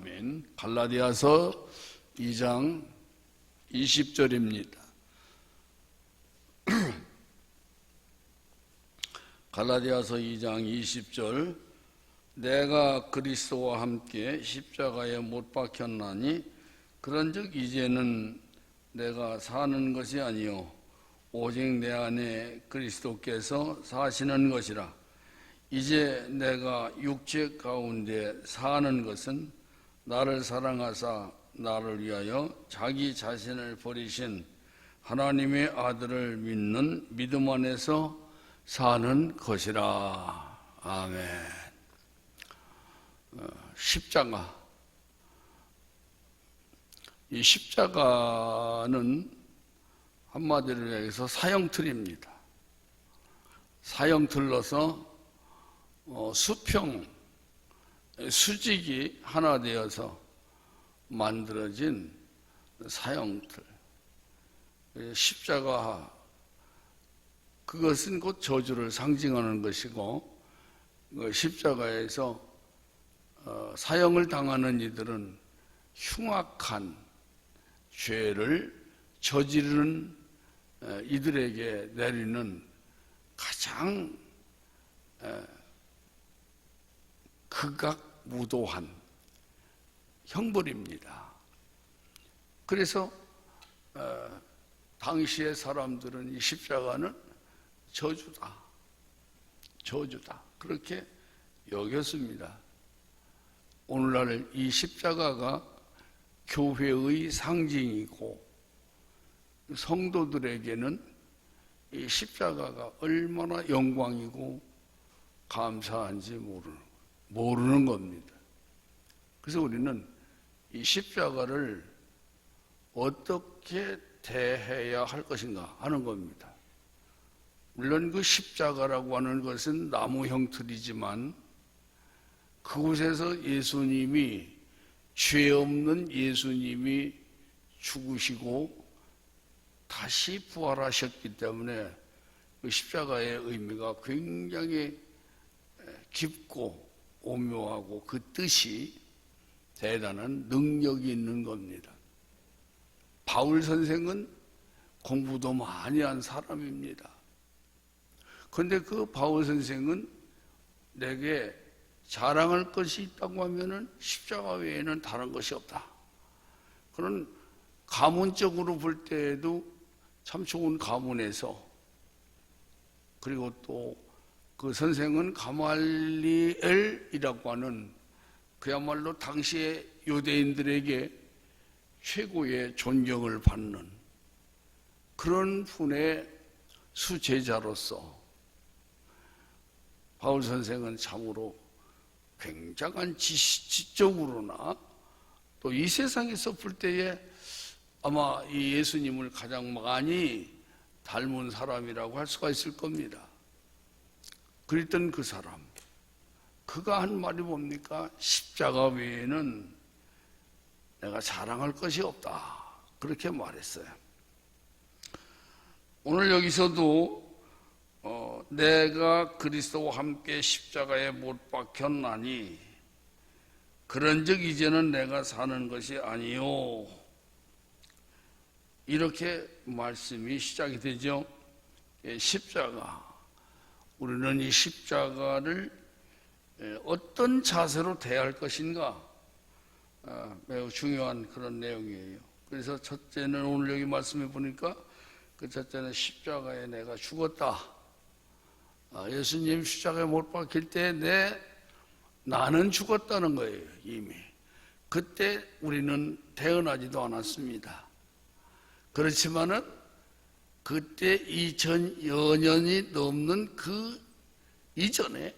아멘. 갈라디아서 2장 20절입니다. 갈라디아서 2장 20절. 내가 그리스도와 함께 십자가에 못 박혔나니 그런즉 이제는 내가 사는 것이 아니요 오직 내 안에 그리스도께서 사시는 것이라. 이제 내가 육체 가운데 사는 것은 나를 사랑하사 나를 위하여 자기 자신을 버리신 하나님의 아들을 믿는 믿음 안에서 사는 것이라. 아멘. 십자가. 이 십자가는 한마디로 얘기해서 사형틀입니다. 사형틀로서 수평, 수직이 하나 되어서 만들어진 사형틀. 십자가, 그것은 곧 저주를 상징하는 것이고, 십자가에서 사형을 당하는 이들은 흉악한 죄를 저지르는 이들에게 내리는 가장 극악무도한 형벌입니다. 그래서 당시의 사람들은 이 십자가는 저주다, 저주다, 그렇게 여겼습니다. 오늘날 이 십자가가 교회의 상징이고 성도들에게는 이 십자가가 얼마나 영광이고 감사한지 모르는 겁니다. 그래서 우리는 이 십자가를 어떻게 대해야 할 것인가 하는 겁니다. 물론 그 십자가라고 하는 것은 나무 형틀이지만 그곳에서 예수님이, 죄 없는 예수님이 죽으시고 다시 부활하셨기 때문에 그 십자가의 의미가 굉장히 깊고 오묘하고 그 뜻이 대단한 능력이 있는 겁니다. 바울 선생은 공부도 많이 한 사람입니다. 그런데 그 바울 선생은 내게 자랑할 것이 있다고 하면은 십자가 외에는 다른 것이 없다. 그런 가문적으로 볼 때에도 참 좋은 가문에서, 그리고 또 그 선생은 가말리엘이라고 하는 그야말로 당시의 유대인들에게 최고의 존경을 받는 그런 분의 수제자로서 바울 선생은 참으로 굉장한 지적으로나 또 이 세상에서 볼 때에 아마 이 예수님을 가장 많이 닮은 사람이라고 할 수가 있을 겁니다. 그랬던 그 사람, 그가 한 말이 뭡니까? 십자가 외에는 내가 자랑할 것이 없다, 그렇게 말했어요. 오늘 여기서도 내가 그리스도와 함께 십자가에 못 박혔나니 그런즉 이제는 내가 사는 것이 아니요, 이렇게 말씀이 시작이 되죠. 십자가. 우리는 이 십자가를 어떤 자세로 대할 것인가, 매우 중요한 그런 내용이에요. 그래서 첫째는 오늘 여기 말씀해 보니까 그 첫째는 십자가에 내가 죽었다. 예수님 십자가에 못 박힐 때 나는 죽었다는 거예요. 이미 그때 우리는 태어나지도 않았습니다. 그렇지만은 그때 2000여 년이 넘는 그 이전에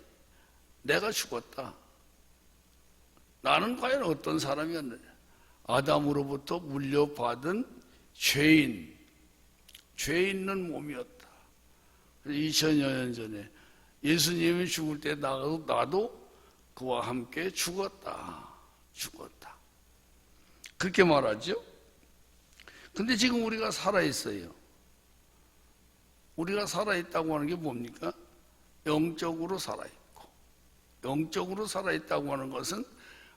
내가 죽었다. 나는 과연 어떤 사람이었느냐? 아담으로부터 물려받은 죄인, 죄 있는 몸이었다. 2000여 년 전에 예수님이 죽을 때 나도 그와 함께 죽었다. 그렇게 말하죠. 근데 지금 우리가 살아있어요. 우리가 살아있다고 하는 게 뭡니까? 영적으로 살아있고, 영적으로 살아있다고 하는 것은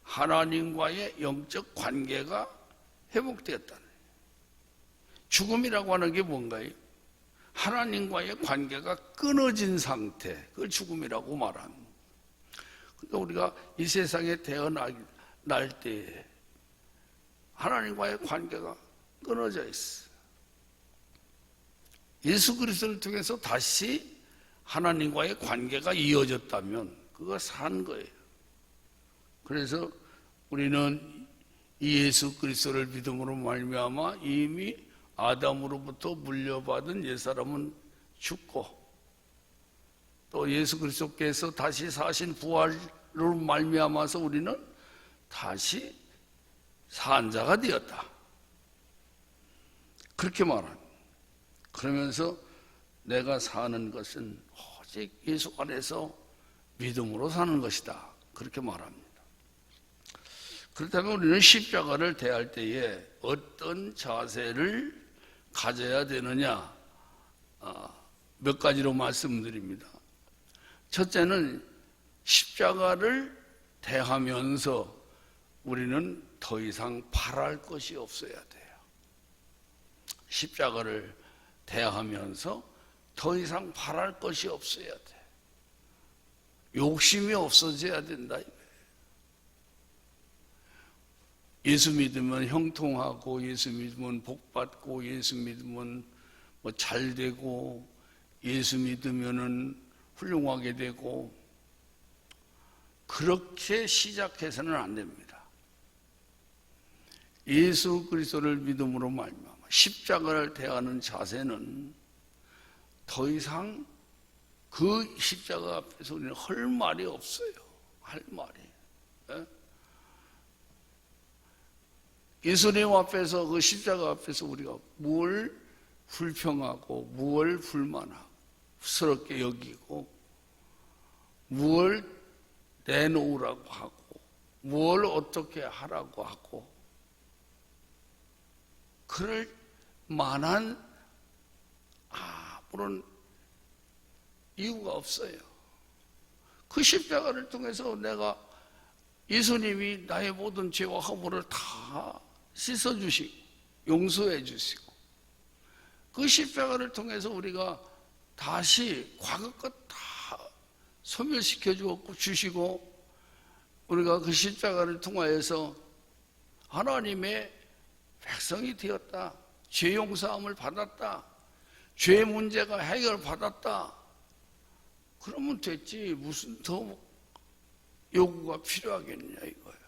하나님과의 영적 관계가 회복되었다는 거예요. 죽음이라고 하는 게 뭔가요? 하나님과의 관계가 끊어진 상태, 그걸 죽음이라고 말합니다. 그러니까 우리가 이 세상에 태어날 때 하나님과의 관계가 끊어져 있어. 예수 그리스도를 통해서 다시 하나님과의 관계가 이어졌다면 그거 산 거예요. 그래서 우리는 이 예수 그리스도를 믿음으로 말미암아 이미 아담으로부터 물려받은 옛사람은 죽고 또 예수 그리스도께서 다시 사신 부활로 말미암아서 우리는 다시 산 자가 되었다. 그렇게 말합니다. 그러면서 내가 사는 것은 오직 예수 안에서 믿음으로 사는 것이다. 그렇게 말합니다. 그렇다면 우리는 십자가를 대할 때에 어떤 자세를 가져야 되느냐? 몇 가지로 말씀드립니다. 첫째는 십자가를 대하면서 우리는 더 이상 바랄 것이 없어야 돼요. 십자가를 대하면서 더 이상 바랄 것이 없어야 돼. 욕심이 없어져야 된다. 예수 믿으면 형통하고, 예수 믿으면 복받고, 예수 믿으면 뭐 잘 되고, 예수 믿으면은 훌륭하게 되고, 그렇게 시작해서는 안 됩니다. 예수 그리스도를 믿음으로 말미암아 십자가를 대하는 자세는 더 이상 그 십자가 앞에서 우리는 할 말이 없어요. 할 말이. 예수님 앞에서, 그 십자가 앞에서 우리가 뭘 불평하고, 뭘 불만하고, 스럽게 여기고, 뭘 내놓으라고 하고, 뭘 어떻게 하라고 하고, 그럴 만한 아무런 이유가 없어요. 그 십자가를 통해서 내가 예수님이 나의 모든 죄와 허물을 다 씻어주시고 용서해 주시고, 그 십자가를 통해서 우리가 다시 과거 것 다 소멸시켜 주시고, 우리가 그 십자가를 통하여서 하나님의 백성이 되었다, 죄 용서함을 받았다, 죄 문제가 해결받았다, 그러면 됐지 무슨 더 요구가 필요하겠냐 이거예요.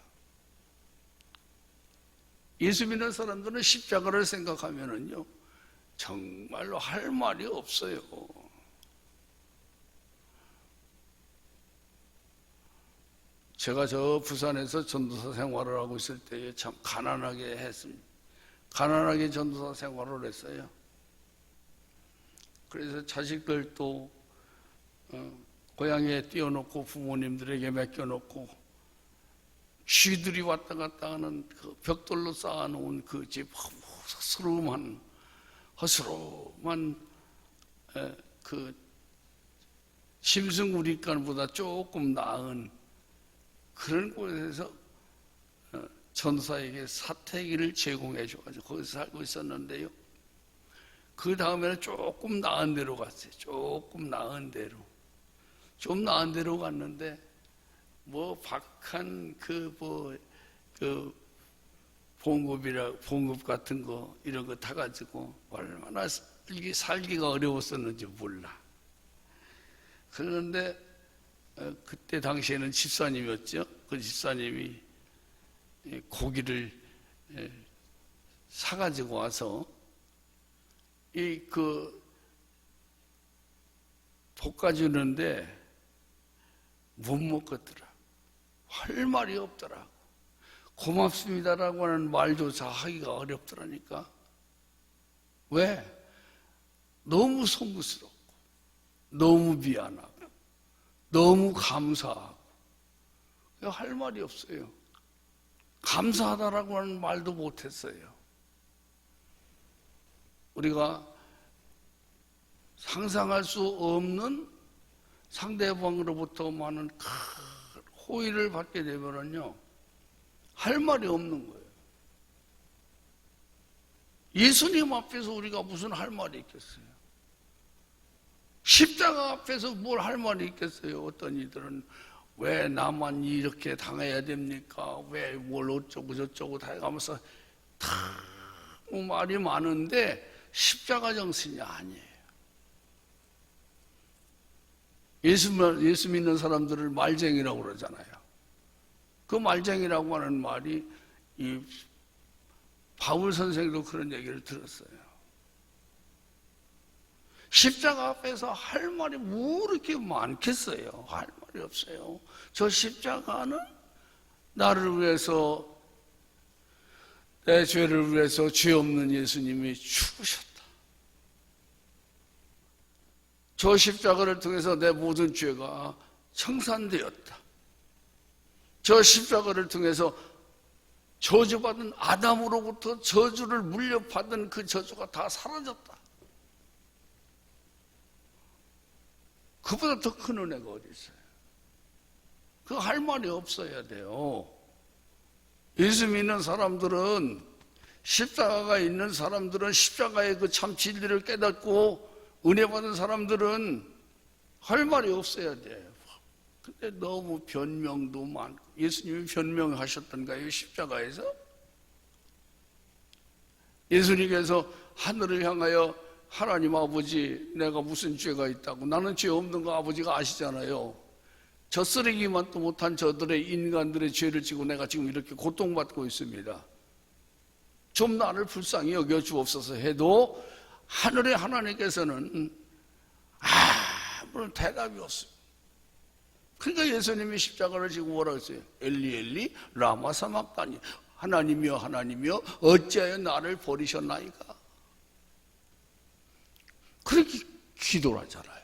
예수 믿는 사람들은 십자가를 생각하면은요 정말로 할 말이 없어요. 제가 저 부산에서 전도사 생활을 하고 있을 때에 참 가난하게 했습니다. 가난하게 전도사 생활을 했어요. 그래서 자식들도 고향에 띄워놓고 부모님들에게 맡겨놓고, 쥐들이 왔다 갔다 하는 그 벽돌로 쌓아놓은 그 집 허스름한 그 심승우리간보다 조금 나은 그런 곳에서 전도사에게 사택을 제공해 줘가지고 거기서 살고 있었는데요. 그 다음에는 조금 나은 데로 갔어요. 조금 나은 데로. 좀 나은 데로 갔는데, 뭐, 박한 봉급 같은 거, 이런 거 타가지고, 얼마나 살기가 어려웠었는지 몰라. 그런데, 그때 당시에는 집사님이었죠. 그 집사님이 고기를 사가지고 와서, 볶아주는데, 못 먹겠더라. 할 말이 없더라. 고맙습니다라고 하는 말조차 하기가 어렵더라니까. 왜? 너무 송구스럽고, 너무 미안하고, 너무 감사하고, 할 말이 없어요. 감사하다라고 하는 말도 못했어요. 우리가 상상할 수 없는 상대방으로부터 많은 큰 호의를 받게 되면요, 할 말이 없는 거예요. 예수님 앞에서 우리가 무슨 할 말이 있겠어요? 십자가 앞에서 뭘 할 말이 있겠어요? 어떤 이들은 왜 나만 이렇게 당해야 됩니까? 왜 뭘 어쩌고 저쩌고 다 해가면서 다 말이 많은데 십자가 정신이 아니에요. 예수 믿는 사람들을 말쟁이라고 그러잖아요. 그 말쟁이라고 하는 말이 이 바울 선생도 그런 얘기를 들었어요. 십자가 앞에서 할 말이 뭐 이렇게 많겠어요? 할 말이 없어요. 저 십자가는 나를 위해서, 내 죄를 위해서 죄 없는 예수님이 죽으셨다. 저 십자가를 통해서 내 모든 죄가 청산되었다. 저 십자가를 통해서 저주받은 아담으로부터 저주를 물려받은 그 저주가 다 사라졌다. 그보다 더 큰 은혜가 어디 있어요? 그 할 말이 없어야 돼요. 예수 믿는 사람들은, 십자가가 있는 사람들은, 십자가의 그 참 진리를 깨닫고 은혜 받은 사람들은 할 말이 없어야 돼요. 근데 너무 변명도 많고. 예수님이 변명하셨던가요? 십자가에서? 예수님께서 하늘을 향하여 하나님 아버지, 내가 무슨 죄가 있다고, 나는 죄 없는 거 아버지가 아시잖아요. 저 쓰레기만도 못한 저들의 인간들의 죄를 지고 내가 지금 이렇게 고통받고 있습니다. 좀 나를 불쌍히 여겨 주옵소서 해도 하늘의 하나님께서는 아무런 대답이 없어요. 그러니까 예수님이 십자가를 지고 뭐라고 했어요? 엘리 엘리 라마 사막다니, 하나님이여 하나님이여 어찌하여 나를 버리셨나이까. 그렇게 기도를 하잖아요.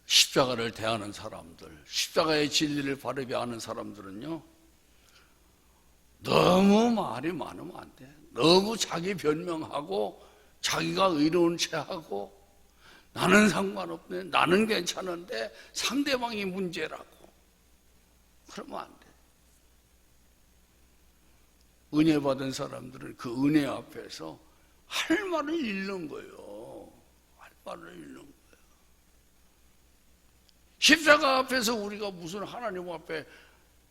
십자가를 대하는 사람들, 십자가의 진리를 바르게 아는 사람들은요, 너무 말이 많으면 안 돼. 너무 자기 변명하고 자기가 의로운 체하고 나는 상관없네, 나는 괜찮은데 상대방이 문제라고 그러면 안 돼. 은혜 받은 사람들은 그 은혜 앞에서 할 말을 잃는 거예요. 할 말을 잃는 거예요. 십자가 앞에서 우리가 무슨 하나님 앞에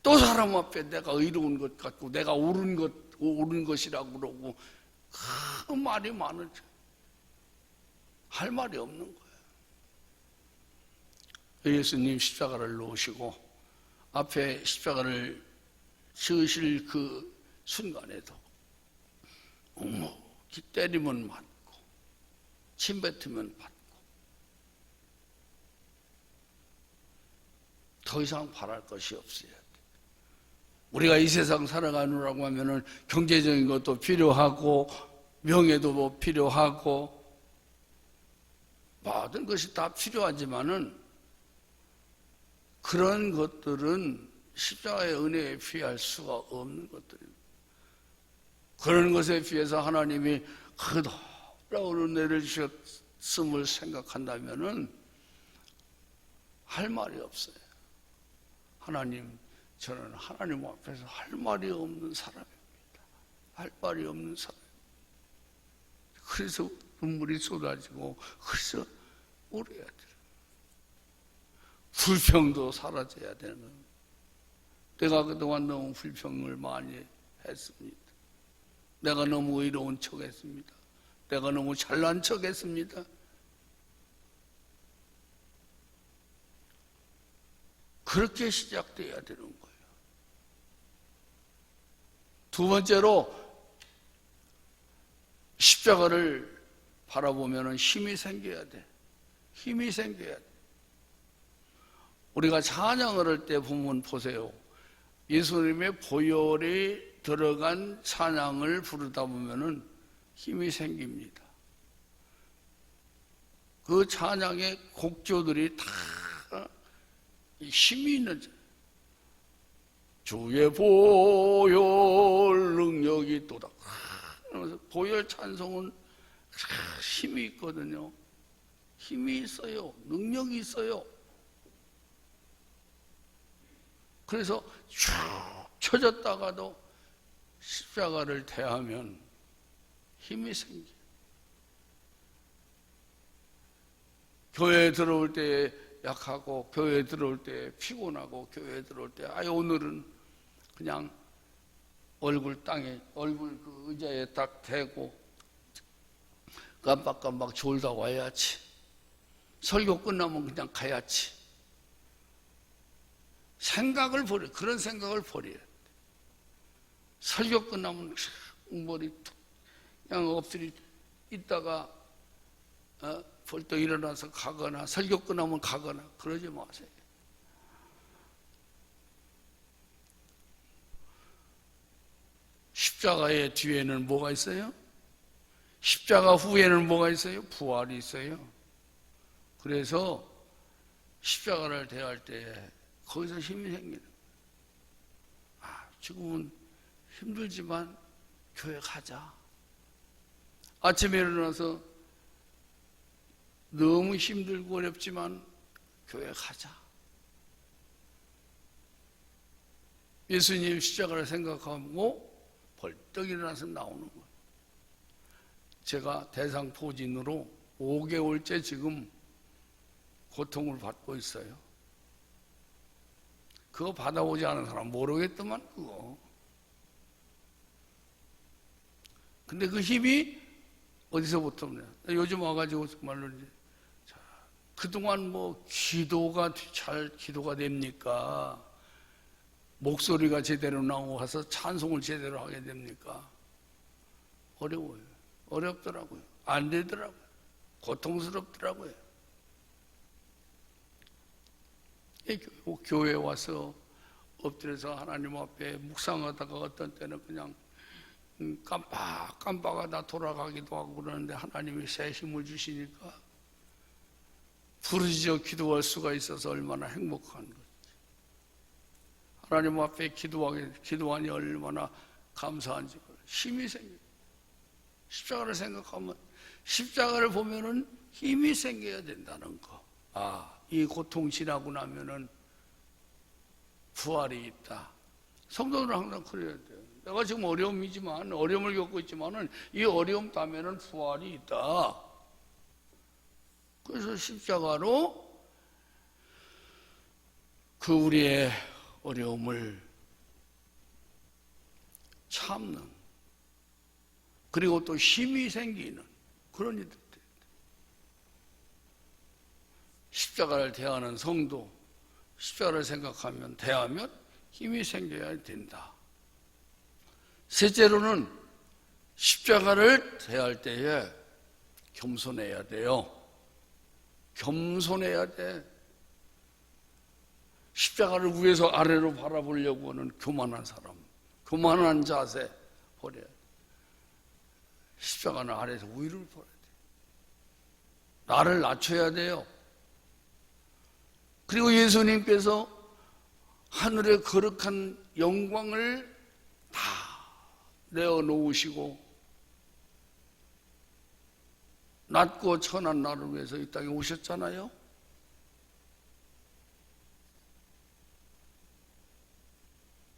또 사람 앞에 내가 의로운 것 같고 내가 옳은 것이라고 그러고 그 말이 많으죠. 할 말이 없는 거예요. 예수님 십자가를 놓으시고 앞에 십자가를 지으실 그 순간에도 때리면 맞고 침 뱉으면 받고 더 이상 바랄 것이 없어야 돼. 우리가 이 세상 살아가느라고 하면은 경제적인 것도 필요하고 명예도 뭐 필요하고 모든 것이 다 필요하지만은 그런 것들은 십자가의 은혜에 비할 수가 없는 것들입니다. 그런 것에 비해서 하나님이 그 놀라운 은혜를 주셨음을 생각한다면은 할 말이 없어요. 하나님, 저는 하나님 앞에서 할 말이 없는 사람입니다. 할 말이 없는 사람. 그래서 눈물이 쏟아지고 그래서 울어야 돼요. 불평도 사라져야 되는. 내가 그동안 너무 불평을 많이 했습니다. 내가 너무 의로운 척 했습니다. 내가 너무 잘난 척 했습니다. 그렇게 시작돼야 되는 거예요. 두 번째로 십자가를 바라보면 힘이 생겨야 돼. 힘이 생겨야 돼. 우리가 찬양을 할 때 보면 보세요. 예수님의 보혈이 들어간 찬양을 부르다 보면 힘이 생깁니다. 그 찬양의 곡조들이 다 힘이 있는, 주의 보혈 능력이 또다. 보혈 찬송은 힘이 있거든요. 힘이 있어요. 능력이 있어요. 그래서 쭉 처졌다가도 십자가를 대하면 힘이 생겨. 교회에 들어올 때 약하고, 교회에 들어올 때 피곤하고, 교회에 들어올 때 오늘은 그냥 얼굴 그 의자에 딱 대고 깜빡깜빡 졸다 와야지. 설교 끝나면 그냥 가야지. 그런 생각을 버려야 돼. 설교 끝나면 머리 툭 그냥 엎드리 있다가 벌떡 일어나서 가거나, 설교 끝나면 가거나 그러지 마세요. 십자가의 뒤에는 뭐가 있어요? 십자가 후에는 뭐가 있어요? 부활이 있어요. 그래서 십자가를 대할 때 거기서 힘이 생기는 거예요. 지금은 힘들지만 교회 가자. 아침에 일어나서 너무 힘들고 어렵지만 교회 가자. 예수님 십자가를 생각하고 벌떡 일어나서 나오는 거예요. 제가 대상포진으로 5개월째 지금 고통을 받고 있어요. 그거 받아오지 않은 사람 모르겠더만 그거. 근데 그 힘이 어디서부터 오냐? 요즘 와가지고 정말로 이제 그동안 뭐 기도가 됩니까? 목소리가 제대로 나오고 가서 찬송을 제대로 하게 됩니까? 어려워요. 어렵더라고요. 안 되더라고요. 고통스럽더라고요. 교회에 와서 엎드려서 하나님 앞에 묵상하다가 어떤 때는 그냥 깜빡하다 돌아가기도 하고 그러는데 하나님이 새 힘을 주시니까 부르짖어 기도할 수가 있어서 얼마나 행복한 거지. 하나님 앞에 기도하니 얼마나 감사한지 힘이 생겨요. 십자가를 생각하면, 십자가를 보면은 힘이 생겨야 된다는 거. 이 고통 지나고 나면은 부활이 있다. 성도들은 항상 그래야 돼요. 내가 지금 어려움을 겪고 있지만은 이 어려움 다음에는 부활이 있다. 그래서 십자가로 그 우리의 어려움을 참는, 그리고 또 힘이 생기는 그런 일들. 십자가를 대하는 성도, 십자가를 생각하면 대하면 힘이 생겨야 된다. 셋째로는 십자가를 대할 때에 겸손해야 돼요. 겸손해야 돼. 십자가를 위에서 아래로 바라보려고 하는 교만한 사람, 교만한 자세 버려야 돼. 십자가는 아래에서 위를 보야 돼. 나를 낮춰야 돼요. 그리고 예수님께서 하늘의 거룩한 영광을 다 내어놓으시고 낮고 천한 나를 위해서 이 땅에 오셨잖아요.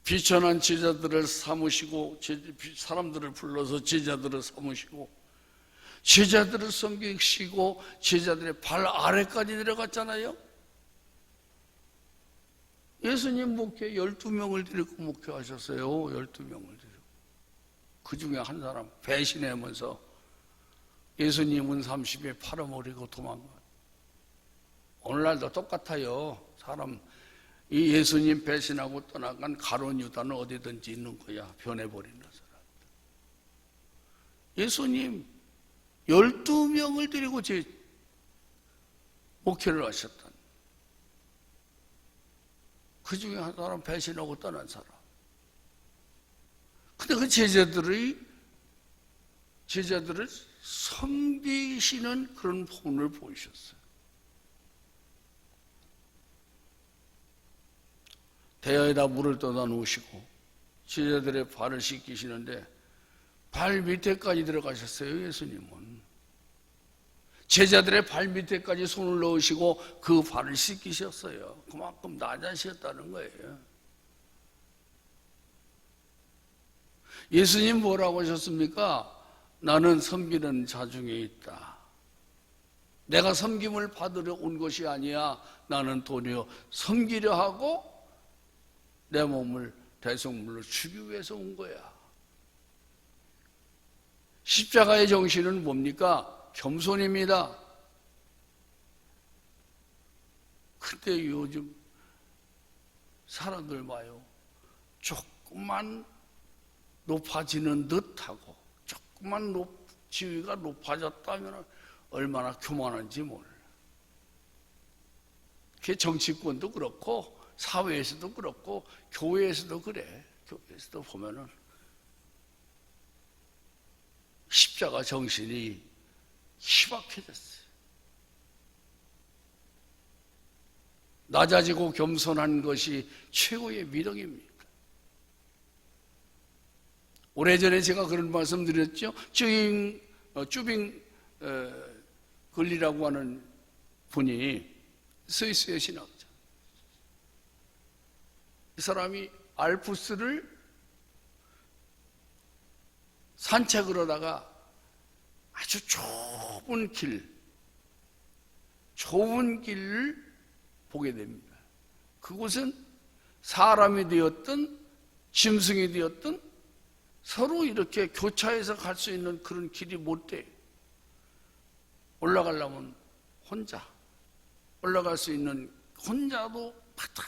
비천한 제자들을 삼으시고, 사람들을 불러서 제자들을 삼으시고, 제자들을 섬기시고 제자들의 발 아래까지 내려갔잖아요. 예수님 목회 12명을 데리고 목회하셨어요. 12명을 데리고. 그 중에 한 사람 배신하면서 예수님은 30에 팔아버리고 도망가. 오늘날도 똑같아요. 이 예수님 배신하고 떠나간 가룟 유다는 어디든지 있는 거야. 변해버리는 사람. 예수님 12명을 데리고 목회를 하셨다. 그 중에 한 사람 배신하고 떠난 사람. 근데 그 제자들을 섬기시는 그런 본을 보이셨어요. 대야에다 물을 떠다 놓으시고 제자들의 발을 씻기시는데 발 밑에까지 들어가셨어요. 예수님은 제자들의 발 밑에까지 손을 넣으시고 그 발을 씻기셨어요. 그만큼 낮아셨다는 거예요. 예수님 뭐라고 하셨습니까? 나는 섬기는 자 중에 있다. 내가 섬김을 받으려 온 것이 아니야. 나는 도리어 섬기려 하고 내 몸을 대속물로 주기 위해서 온 거야. 십자가의 정신은 뭡니까? 겸손입니다. 근데 요즘 사람들 봐요. 조금만 높아지는 듯하고 조금만 지위가 높아졌다면 얼마나 교만한지 몰라. 그게 정치권도 그렇고 사회에서도 그렇고 교회에서도 그래. 교회에서도 보면은 십자가 정신이 희박해졌어요. 낮아지고 겸손한 것이 최고의 미덕입니다. 오래전에 제가 그런 말씀 드렸죠. 쭈빙 글리라고 하는 분이 스위스의 신학자. 이 사람이 알프스를 산책을 하다가 아주 좁은 길을 보게 됩니다. 그곳은 사람이 되었든 짐승이 되었든 서로 이렇게 교차해서 갈 수 있는 그런 길이 못 돼요. 올라가려면 혼자 올라갈 수 있는, 혼자도 바닥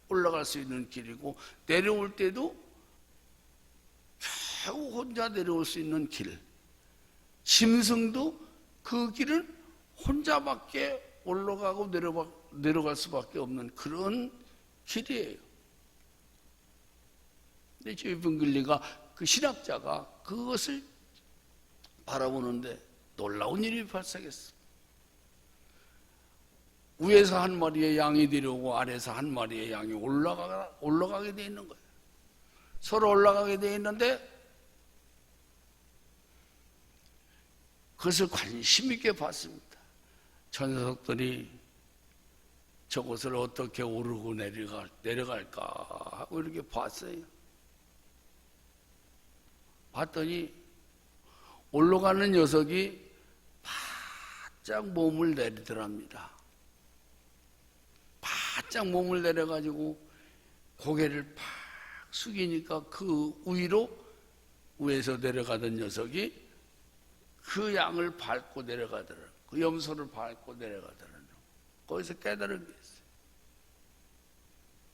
올라갈 수 있는 길이고, 내려올 때도 겨우 혼자 내려올 수 있는 길. 짐승도 그 길은 혼자밖에 올라가고 내려갈 수밖에 없는 그런 길이에요. 근데 쭈빙글리가 그 신학자가 그것을 바라보는데 놀라운 일이 발생했어. 위에서 한 마리의 양이 내려오고 아래에서 한 마리의 양이 올라가게 돼 있는 거예요. 서로 올라가게 돼 있는데 그것을 관심 있게 봤습니다. 저 녀석들이 저곳을 어떻게 오르고 내려갈까 하고 이렇게 봤어요. 봤더니 올라가는 녀석이 바짝 몸을 내리더랍니다. 바짝 몸을 내려가지고 고개를 팍 숙이니까 그 위에서 내려가던 녀석이 그 양을 밟고 내려가더라고요. 그 염소를 밟고 내려가더라고요. 거기서 깨달은 게 있어요.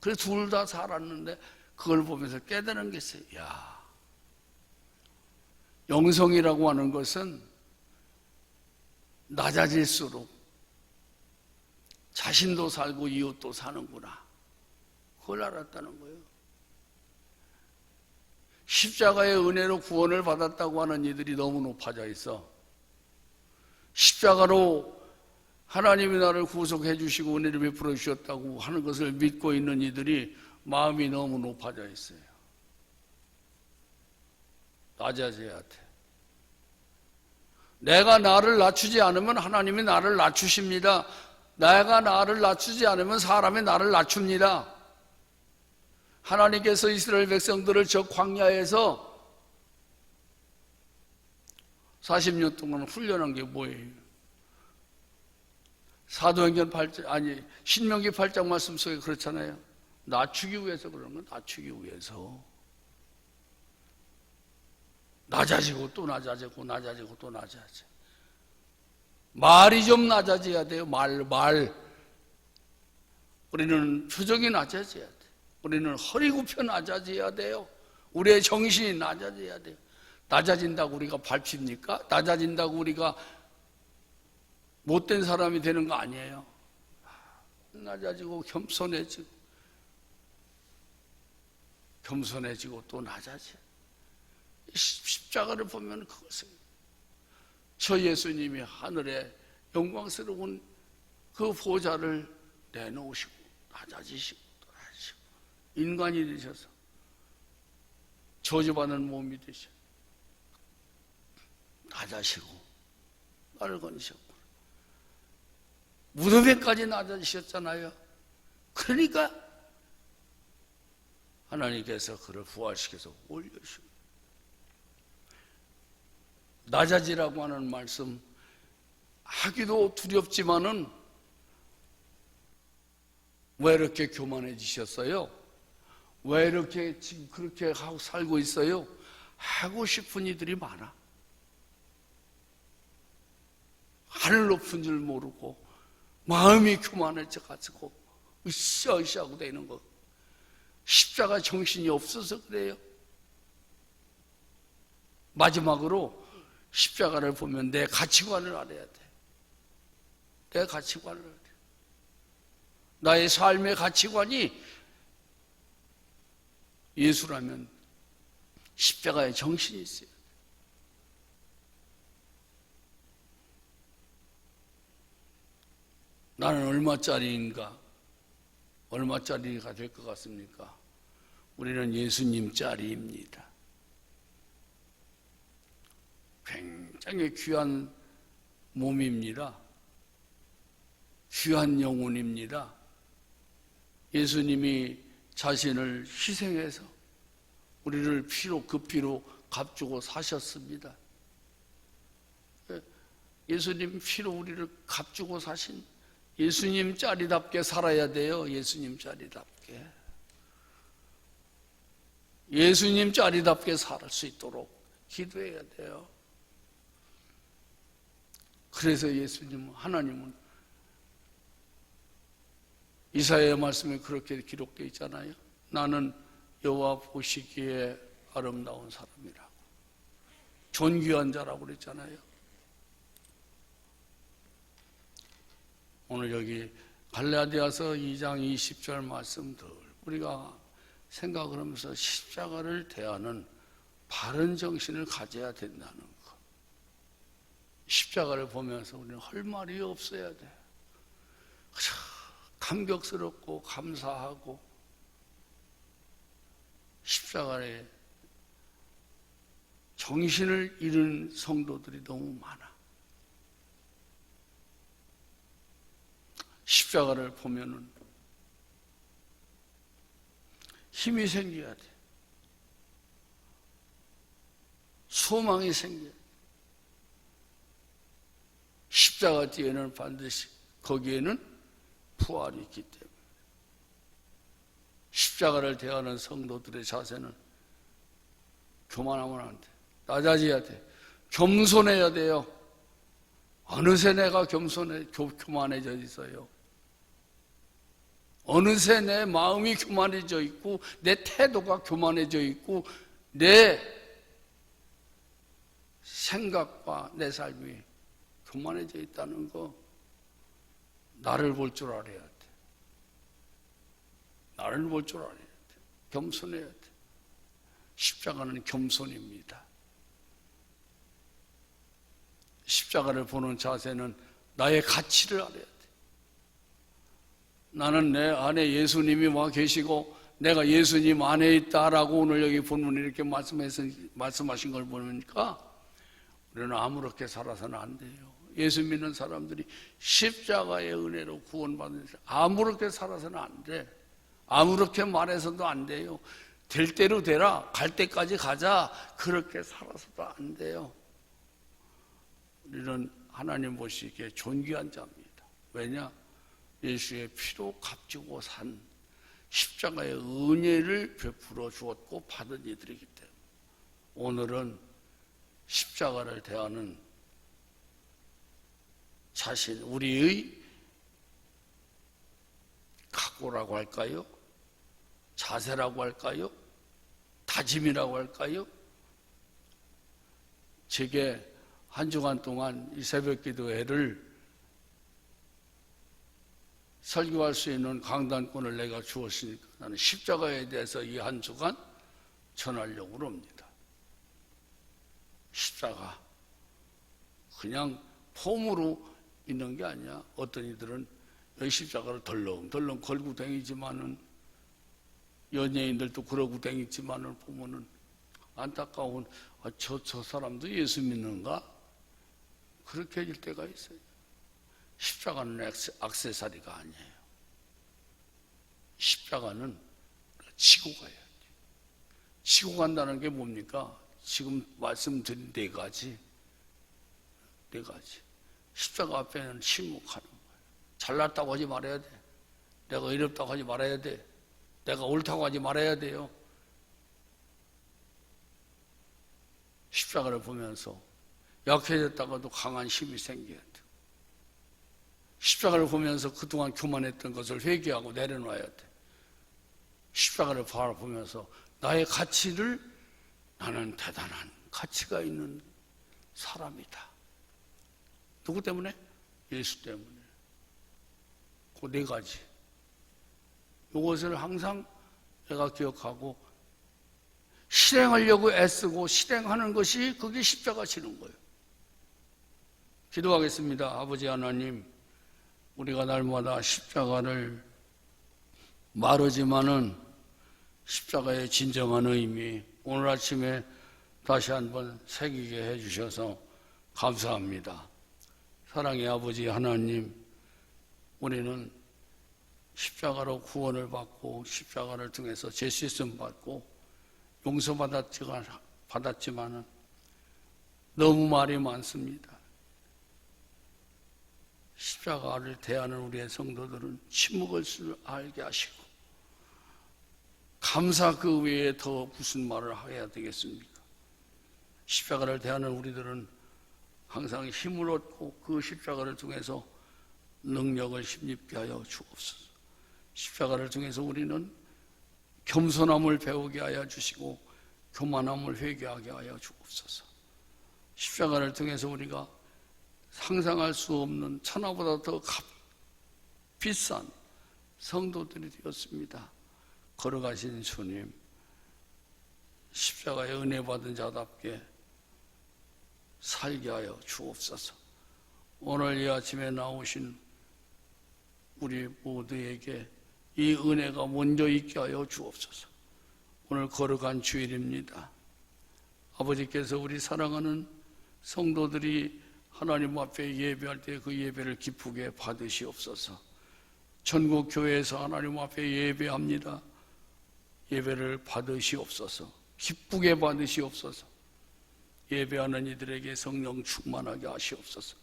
그래서 둘 다 살았는데 그걸 보면서 깨달은 게 있어요. 야, 영성이라고 하는 것은 낮아질수록 자신도 살고 이웃도 사는구나. 그걸 알았다는 거예요. 십자가의 은혜로 구원을 받았다고 하는 이들이 너무 높아져 있어. 십자가로 하나님이 나를 구속해 주시고 은혜를 베풀어 주셨다고 하는 것을 믿고 있는 이들이 마음이 너무 높아져 있어요. 낮아져야 돼. 내가 나를 낮추지 않으면 하나님이 나를 낮추십니다. 내가 나를 낮추지 않으면 사람이 나를 낮춥니다. 하나님께서 이스라엘 백성들을 저 광야에서 40년 동안 훈련한 게 뭐예요? 사도행전 8장, 신명기 8장 말씀 속에 그렇잖아요. 낮추기 위해서 그러는 건 낮추기 위해서. 낮아지고 또 낮아지고 낮아지고 또 낮아져. 말이 좀 낮아져야 돼요. 말. 우리는 표정이 낮아져야 돼. 우리는 허리 굽혀 낮아져야 돼요. 우리의 정신이 낮아져야 돼요. 낮아진다고 우리가 밟힙니까? 낮아진다고 우리가 못된 사람이 되는 거 아니에요. 낮아지고 겸손해지고 또 낮아져. 십자가를 보면 그것은 저 예수님이 하늘에 영광스러운 그 보좌를 내놓으시고 낮아지시고 또 낮아지시고 인간이 되셔서 저주받는 몸이 되셔 낮아지고 나를 건지셨고 무덤에까지 낮아지셨잖아요. 그러니까 하나님께서 그를 부활시켜서 올려주시고 낮아지라고 하는 말씀 하기도 두렵지만은 왜 이렇게 교만해지셨어요? 왜 이렇게 지금 그렇게 하고 살고 있어요? 하고 싶은 이들이 많아. 하늘 높은 줄 모르고 마음이 교만해져가지고 으쌰으쌰하고 되는 거. 십자가 정신이 없어서 그래요. 마지막으로 십자가를 보면 내 가치관을 알아야 돼. 내 가치관을 알아야 돼. 나의 삶의 가치관이 예수라면 십자가의 정신이 있어요. 나는 얼마짜리인가? 얼마짜리가 될 것 같습니까? 우리는 예수님짜리입니다. 굉장히 귀한 몸입니다. 귀한 영혼입니다. 예수님이 자신을 희생해서 우리를 그 피로 값주고 사셨습니다. 예수님 피로 우리를 값주고 사신 예수님 짜리답게 살아야 돼요. 예수님 짜리답게. 예수님 짜리답게 살 수 있도록 기도해야 돼요. 그래서 하나님은 이사야의 말씀에 그렇게 기록되어 있잖아요. 나는 여호와 보시기에 아름다운 사람이라고. 존귀한 자라고 그랬잖아요. 오늘 여기 갈라디아서 2장 20절 말씀들 우리가 생각을 하면서 십자가를 대하는 바른 정신을 가져야 된다는 것. 십자가를 보면서 우리는 할 말이 없어야 돼. 감격스럽고 감사하고 십자가에 정신을 잃은 성도들이 너무 많아. 십자가를 보면은 힘이 생겨야 돼. 소망이 생겨야 돼. 십자가 뒤에는 반드시 거기에는 부활이 있기 때문에 십자가를 대하는 성도들의 자세는 교만하면 안 돼. 낮아져야 돼. 겸손해야 돼요. 어느새 내가 교만해져 있어요. 어느새 내 마음이 교만해져 있고 내 태도가 교만해져 있고 내 생각과 내 삶이 교만해져 있다는 거 나를 볼 줄 알아야 돼. 나를 볼 줄 알아야 돼. 겸손해야 돼. 십자가는 겸손입니다. 십자가를 보는 자세는 나의 가치를 알아야 돼. 나는 내 안에 예수님이 와 계시고 내가 예수님 안에 있다라고 오늘 여기 본문에 이렇게 말씀하신 걸 보니까 우리는 아무렇게 살아서는 안 돼요. 예수 믿는 사람들이 십자가의 은혜로 구원받는 아무렇게 살아서는 안 돼. 아무렇게 말해서도 안 돼요. 될 대로 되라. 갈 때까지 가자. 그렇게 살아서도 안 돼요. 우리는 하나님 보시기에 존귀한 자입니다. 왜냐? 예수의 피로 값주고 산 십자가의 은혜를 베풀어 주었고 받은 이들이기 때문에 오늘은 십자가를 대하는 자신, 우리의 각오라고 할까요? 자세라고 할까요? 다짐이라고 할까요? 제게 한 주간 동안 이 새벽기도회를 설교할 수 있는 강단권을 내가 주었으니까 나는 십자가에 대해서 이 한 주간 전하려고 합니다. 십자가 그냥 폼으로 있는 게 아니야. 어떤 이들은 이 십자가를 덜렁덜렁 걸고 다니지만은 연예인들도 그러고 다니지만은 보면은 안타까운 저 사람도 예수 믿는가? 그렇게 해질 때가 있어요. 십자가는 액세서리가 아니에요. 십자가는 지고 가야 돼. 지고 간다는 게 뭡니까? 지금 말씀드린 네 가지. 네 가지. 십자가 앞에는 침묵하는 거예요. 잘났다고 하지 말아야 돼. 내가 어렵다고 하지 말아야 돼. 내가 옳다고 하지 말아야 돼요. 십자가를 보면서 약해졌다가도 강한 힘이 생겨야 돼. 십자가를 보면서 그동안 교만했던 것을 회개하고 내려놔야 돼. 십자가를 바라보면서 나의 가치를, 나는 대단한 가치가 있는 사람이다. 누구 때문에? 예수 때문에. 그 네 가지. 이것을 항상 내가 기억하고 실행하려고 애쓰고 실행하는 것이 그게 십자가 지는 거예요. 기도하겠습니다. 아버지 하나님, 우리가 날마다 십자가를 말하지만은 십자가의 진정한 의미, 오늘 아침에 다시 한번 새기게 해주셔서 감사합니다. 사랑의 아버지 하나님, 우리는 십자가로 구원을 받고 십자가를 통해서 죄 씻음 받고 용서받았지만은 너무 말이 많습니다. 십자가를 대하는 우리의 성도들은 침묵할 줄 알게 하시고, 감사 그 외에 더 무슨 말을 해야 되겠습니까? 십자가를 대하는 우리들은 항상 힘을 얻고 그 십자가를 통해서 능력을 힘입게 하여 주옵소서. 십자가를 통해서 우리는 겸손함을 배우게 하여 주시고 교만함을 회개하게 하여 주옵소서. 십자가를 통해서 우리가 상상할 수 없는 천하보다 더 비싼 성도들이 되었습니다. 걸어가신 주님, 십자가의 은혜 받은 자답게 살게 하여 주옵소서. 오늘 이 아침에 나오신 우리 모두에게 이 은혜가 먼저 있게 하여 주옵소서. 오늘 거룩한 주일입니다. 아버지께서 우리 사랑하는 성도들이 하나님 앞에 예배할 때 그 예배를 기쁘게 받으시옵소서. 전국 교회에서 하나님 앞에 예배합니다. 예배를 받으시옵소서. 기쁘게 받으시옵소서. 예배하는 이들에게 성령 충만하게 하시옵소서.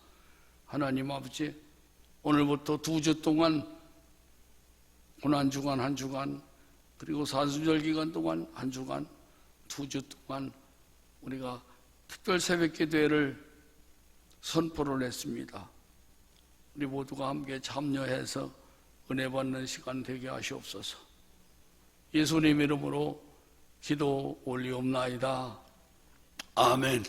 하나님 아버지, 오늘부터 2주 동안, 오늘 한 주간 한 주간, 그리고 사순절 기간 동안 한 주간, 2주 동안 우리가 특별 새벽기도회를 선포를 했습니다. 우리 모두가 함께 참여해서 은혜 받는 시간 되게 하시옵소서. 예수님 이름으로 기도 올리옵나이다. 아멘.